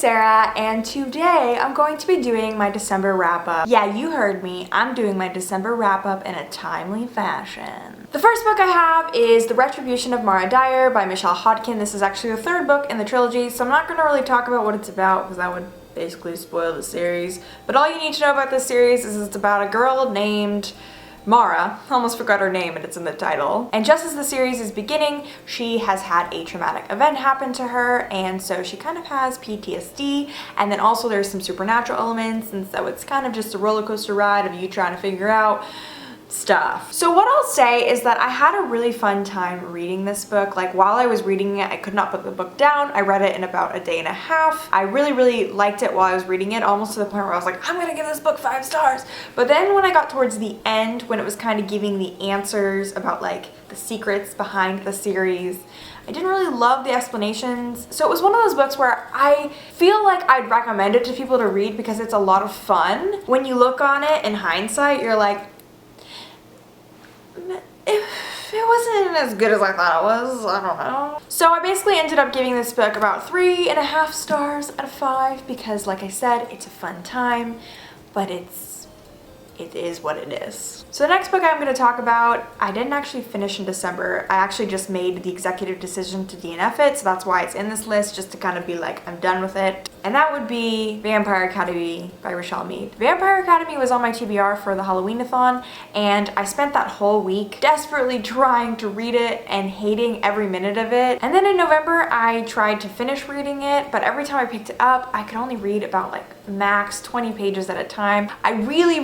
Sarah, and today I'm going to be doing my December wrap-up. Yeah, you heard me. I'm doing my December wrap-up in a timely fashion. The first book I have is The Retribution of Mara Dyer by Michelle Hodkin. This is actually the third book in the trilogy, so I'm not going to really talk about what it's about because that would basically spoil the series. But all you need to know about this series is it's about a girl named Mara, almost forgot her name and it's in the title. And just as the series is beginning, she has had a traumatic event happen to her, and so she kind of has PTSD, and then also there's some supernatural elements, and so it's kind of just a roller coaster ride of you trying to figure out stuff. So what I'll say is that I had a really fun time reading this book. Like, while I was reading it, I could not put the book down. I read it in about a day and a half. I really liked it while I was reading it, almost to the point where I was like, I'm gonna give this book 5 stars. But then when I got towards the end, when it was kind of giving the answers about like the secrets behind the series, I didn't really love the explanations. So it was one of those books where I feel like I'd recommend it to people to read because it's a lot of fun. When you look on it in hindsight, you're like, it wasn't as good as I thought it was. I don't know. So I basically ended up giving this book about 3.5 stars out of 5 because, like I said, it's a fun time, but it is what it is. So the next book I'm going to talk about, I didn't actually finish in December. I actually just made the executive decision to DNF it, so that's why it's in this list, just to kind of be like, I'm done with it. And that would be Vampire Academy by Rochelle Mead. Vampire Academy was on my TBR for the Halloween-a-thon, and I spent that whole week desperately trying to read it and hating every minute of it. And then in November, I tried to finish reading it, but every time I picked it up, I could only read about like max 20 pages at a time. I really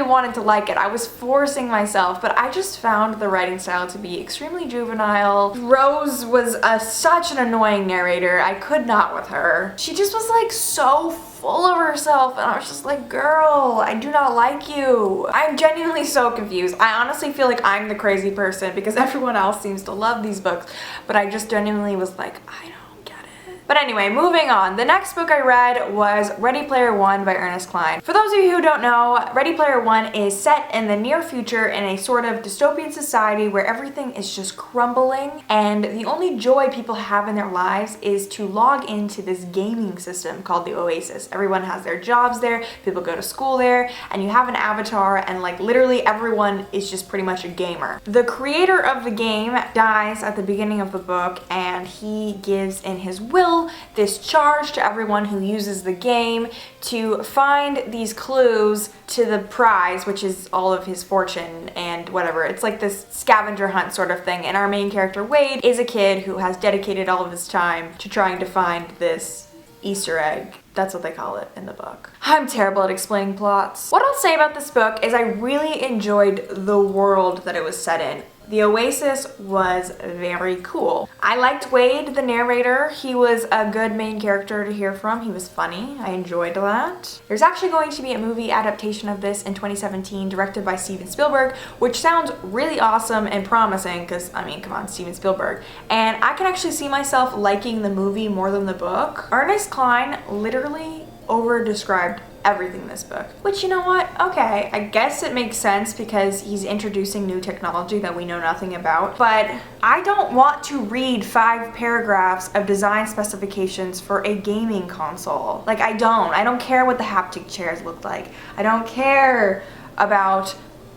wanted to like it. I was forcing myself, but I just found the writing style to be extremely juvenile. Rose was such an annoying narrator. I could not with her. She just was like so full of herself, and I was just like, girl, I do not like you. I'm genuinely so confused. I honestly feel like I'm the crazy person because everyone else seems to love these books, but I just genuinely was like, I don't get it. But anyway, moving on. The next book I read was Ready Player One by Ernest Cline. For those of you who don't know, Ready Player One is set in the near future in a sort of dystopian society where everything is just crumbling, and the only joy people have in their lives is to log into this gaming system called the Oasis. Everyone has their jobs there, people go to school there, and you have an avatar, and like literally everyone is just pretty much a gamer. The creator of the game dies at the beginning of the book, and he gives in his will this charge to everyone who uses the game to find these clues to the prize, which is all of his fortune and whatever. It's like this scavenger hunt sort of thing, and our main character Wade is a kid who has dedicated all of his time to trying to find this Easter egg. That's what they call it in the book. I'm terrible at explaining plots. What I'll say about this book is I really enjoyed the world that it was set in. The Oasis was very cool. I liked Wade, the narrator. He was a good main character to hear from. He was funny. I enjoyed that. There's actually going to be a movie adaptation of this in 2017 directed by Steven Spielberg, which sounds really awesome and promising because, I mean, come on, Steven Spielberg. And I can actually see myself liking the movie more than the book. Ernest Cline literally over-described everything in this book, which, you know what, okay, I guess it makes sense because he's introducing new technology that we know nothing about, but I don't want to read 5 paragraphs of design specifications for a gaming console. Like, I don't care what the haptic chairs look like. I don't care about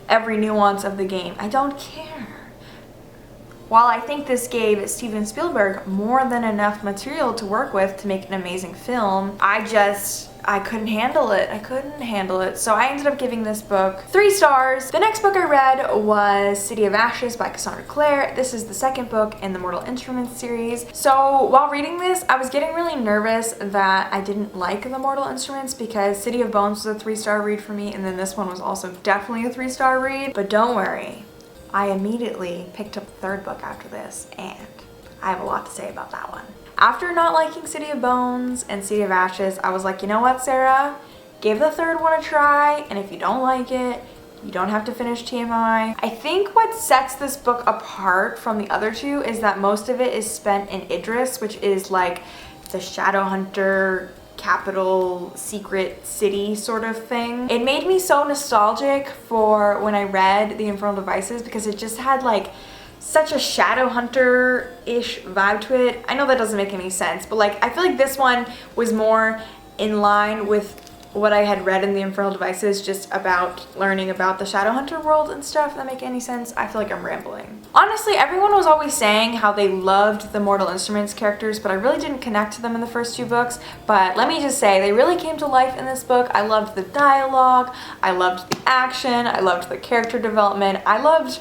every nuance of the game. I don't care. While I think this gave Steven Spielberg more than enough material to work with to make an amazing film, I couldn't handle it. I couldn't handle it. So I ended up giving this book 3 stars. The next book I read was City of Ashes by Cassandra Clare. This is the second book in the Mortal Instruments series. So while reading this, I was getting really nervous that I didn't like the Mortal Instruments because City of Bones was a 3-star read for me, and then this one was also definitely a 3-star read. But don't worry, I immediately picked up the 3rd book after this, and I have a lot to say about that one. After not liking City of Bones and City of Ashes, I was like, you know what, Sarah? Give the 3rd one a try, and if you don't like it, you don't have to finish TMI. I think what sets this book apart from the other 2 is that most of it is spent in Idris, which is like the Shadowhunter capital secret city sort of thing. It made me so nostalgic for when I read The Infernal Devices because it just had like such a Shadowhunter-ish vibe to it. I know that doesn't make any sense, but like I feel like this one was more in line with what I had read in the Infernal Devices, just about learning about the Shadowhunter world and stuff. If that make any sense? I feel like I'm rambling. Honestly, everyone was always saying how they loved the Mortal Instruments characters, but I really didn't connect to them in the first 2 books. But let me just say, they really came to life in this book. I loved the dialogue, I loved the action, I loved the character development, I loved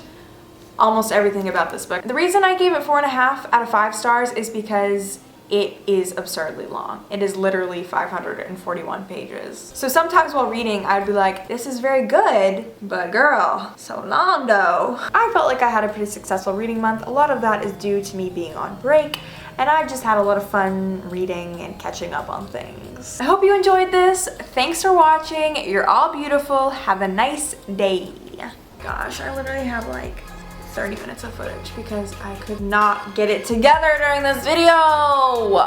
almost everything about this book. The reason I gave it 4.5 out of 5 stars is because it is absurdly long. It is literally 541 pages. So sometimes while reading, I'd be like, this is very good, but girl, so long though. I felt like I had a pretty successful reading month. A lot of that is due to me being on break, and I just had a lot of fun reading and catching up on things. I hope you enjoyed this. Thanks for watching. You're all beautiful. Have a nice day. Gosh, I literally have like 30 minutes of footage because I could not get it together during this video.